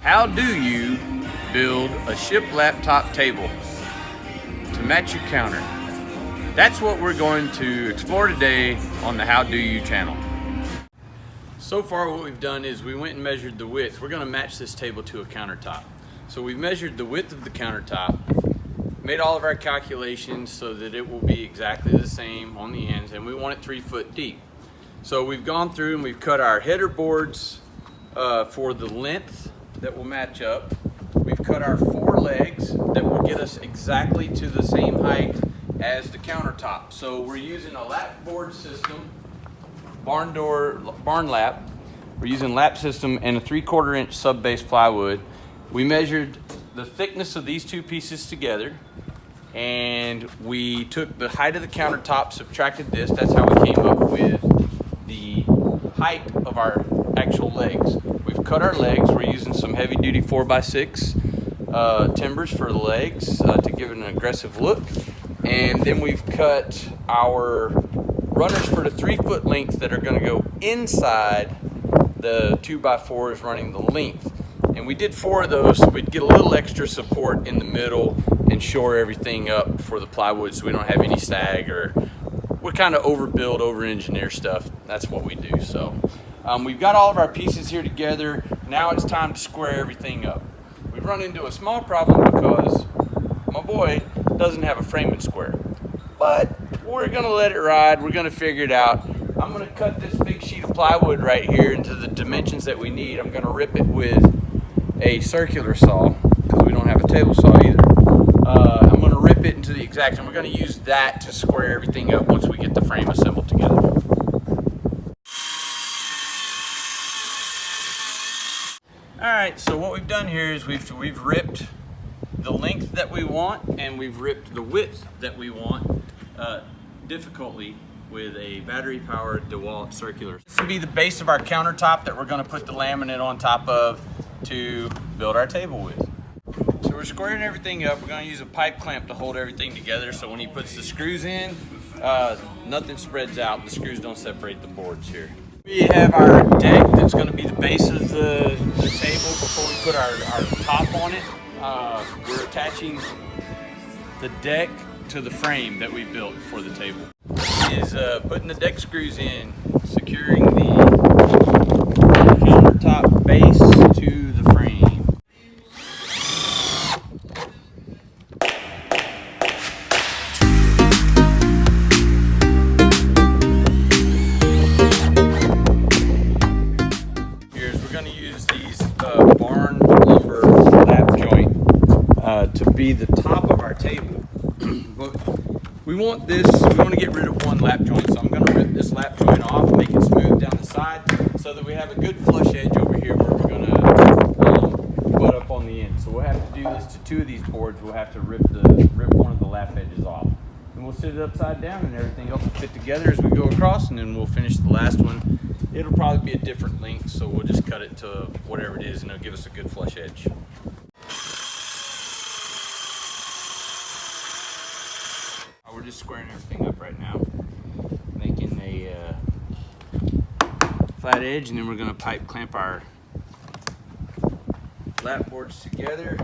How do you build a shiplap top table to match your counter? That's what we're going to explore today on the How Do You channel. So far what we've done is we went and measured the width. We're going to match this table to a countertop. So we've measured the width of the countertop, made all of our calculations so that it will be exactly the same on the ends, and we want it 3 foot deep. So we've gone through and we've cut our header boards for the length that will match up. We've cut our 4 legs that will get us exactly to the same height as the countertop. So we're using a lap board system, barn lap. We're using lap system and a 3/4 inch sub base plywood. We measured the thickness of these 2 pieces together, and we took the height of the countertop, subtracted this. That's how we came up with the height of our actual legs. We've cut our legs. We're using some heavy duty 4x6 timbers for the legs to give it an aggressive look. And then we've cut our runners for the 3 foot length that are going to go inside the 2x4s running the length. And we did 4 of those so we'd get a little extra support in the middle and shore everything up for the plywood so we don't have any sag, or we kind of overbuild, over-engineer stuff. That's what we do. So we've got all of our pieces here together. Now it's time to square everything up. We've run into a small problem because my boy doesn't have a framing square, but we're gonna let it ride. We're gonna figure it out. I'm gonna cut this big sheet of plywood right here into the dimensions that we need. I'm gonna rip it with a circular saw because we don't have a table saw either. I'm gonna rip it into the exact, and we're gonna use that to square everything up once we get the frame assembled together. All right, so what we've done here is we've ripped the length that we want, and we've ripped the width that we want difficultly with a battery-powered DeWalt circular. This will be the base of our countertop that we're going to put the laminate on top of to build our table with. So we're squaring everything up. We're going to use a pipe clamp to hold everything together so when he puts the screws in, nothing spreads out. The screws don't separate the boards here. We have our deck that's going to be the base of the table before we put our top on it. We're attaching the deck to the frame that we built for the table. Is putting the deck screws in, securing the countertop base to the frame. We're going to use these barn lumber lap joint to be the top of our table. But we want to get rid of one lap joint, so I'm going to rip this lap joint off, make it smooth down the side so that we have a good flush edge over here where we're going to butt up on the end. So we'll have to do this to 2 of these boards. We'll have to rip one of the lap edges off. And we'll sit it upside down, and everything else will fit together as we go across, and then we'll finish the last one. It'll probably be a different length, so we'll just cut it to whatever it is, and it'll give us a good flush edge. We're just squaring everything up right now, making a flat edge, and then we're going to pipe clamp our lap boards together.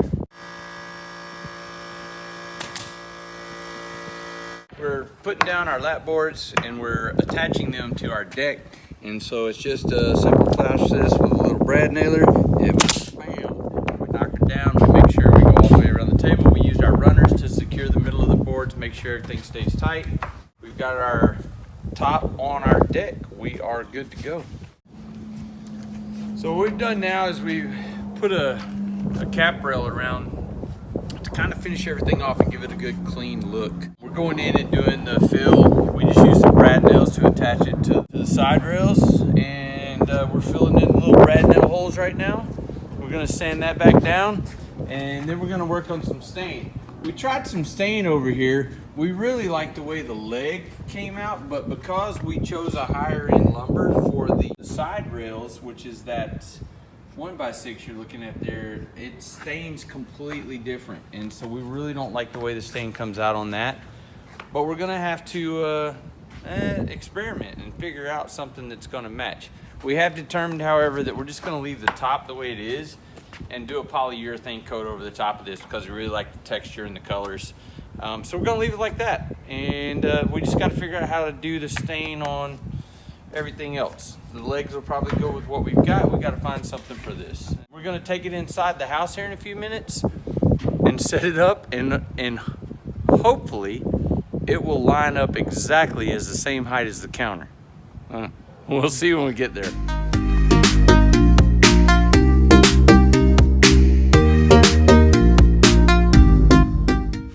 We're putting down our lap boards and we're attaching them to our deck, and so it's just a simple process with a little brad nailer. And bam, we knock it down. We make sure we go all the way around the table. We used our runners to secure the middle of the board to make sure everything stays tight. We've got our top on our deck. We are good to go. So what we've done now is we've put a cap rail around to kind of finish everything off and give it a good clean look. We're going in and doing the fill. We just used some brad nails to attach it to the side rails, and we're filling in little brad nail holes right now. We're going to sand that back down, and then we're going to work on some stain. We tried some stain over here. We really like the way the leg came out, but because we chose a higher end lumber for the side rails, which is that 1x6 you're looking at there, it stains completely different, and so we really don't like the way the stain comes out on that. But we're gonna have to experiment and figure out something that's gonna match. We have determined, however, that we're just gonna leave the top the way it is, and do a polyurethane coat over the top of this because we really like the texture and the colors. So we're gonna leave it like that, and we just got to figure out how to do the stain on everything else. The legs will probably go with what we've got. We got to find something for this. We're gonna take it inside the house here in a few minutes and set it up, and hopefully it will line up exactly as the same height as the counter. We'll see when we get there.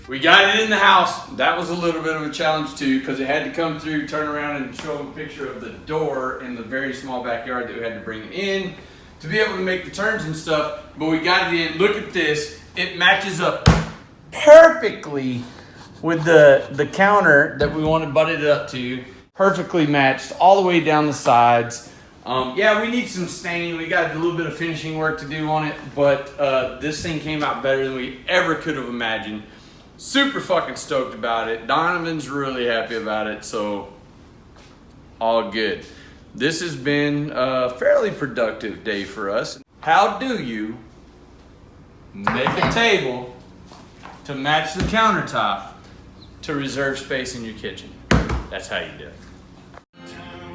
We got it in the house. That was a little bit of a challenge too, because it had to come through, turn around, and show them a picture of the door in the very small backyard that we had to bring in to be able to make the turns and stuff. But we got it in. Look at this. It matches up perfectly with the counter that we want to butt it up to. Perfectly matched all the way down the sides. Yeah, we need some stain. We got a little bit of finishing work to do on it, but this thing came out better than we ever could have imagined. Super fucking stoked about it. Donovan's really happy about it, so all good. This has been a fairly productive day for us. How do you make a table to match the countertop to reserve space in your kitchen? That's how you do it.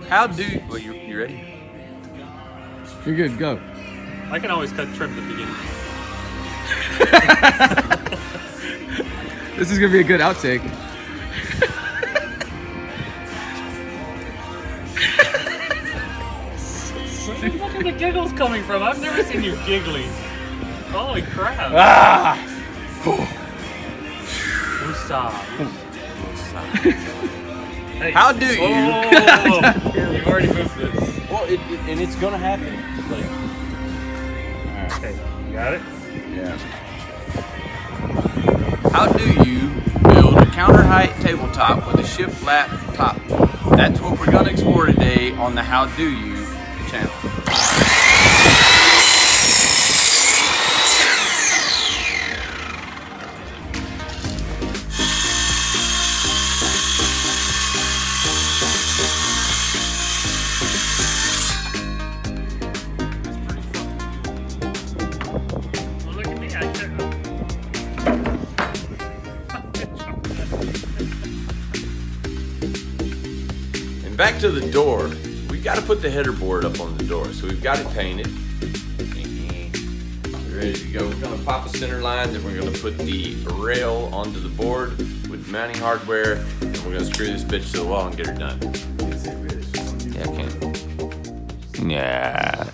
How do you, well, you ready? You're good, go. I can always cut trim at the beginning. This is gonna be a good outtake. Where the fuck are the giggles coming from? I've never seen you giggling. Holy crap. Ah! Woosah. Hey. How do you? Whoa. You've already moved this. Well, and it's gonna happen. Like, Okay, you got it? yeah. How do you build a counter height tabletop with a shiplap top? That's what we're gonna explore today on the How Do You channel. Well, look at me. I can't. And back to the door, we got to put the header board up on the door. So we've got it painted. We're ready to go. We're gonna pop a center line, then we're gonna put the rail onto the board with mounting hardware, and we're gonna screw this bitch to the wall and get her done. Yeah, I can. Yeah.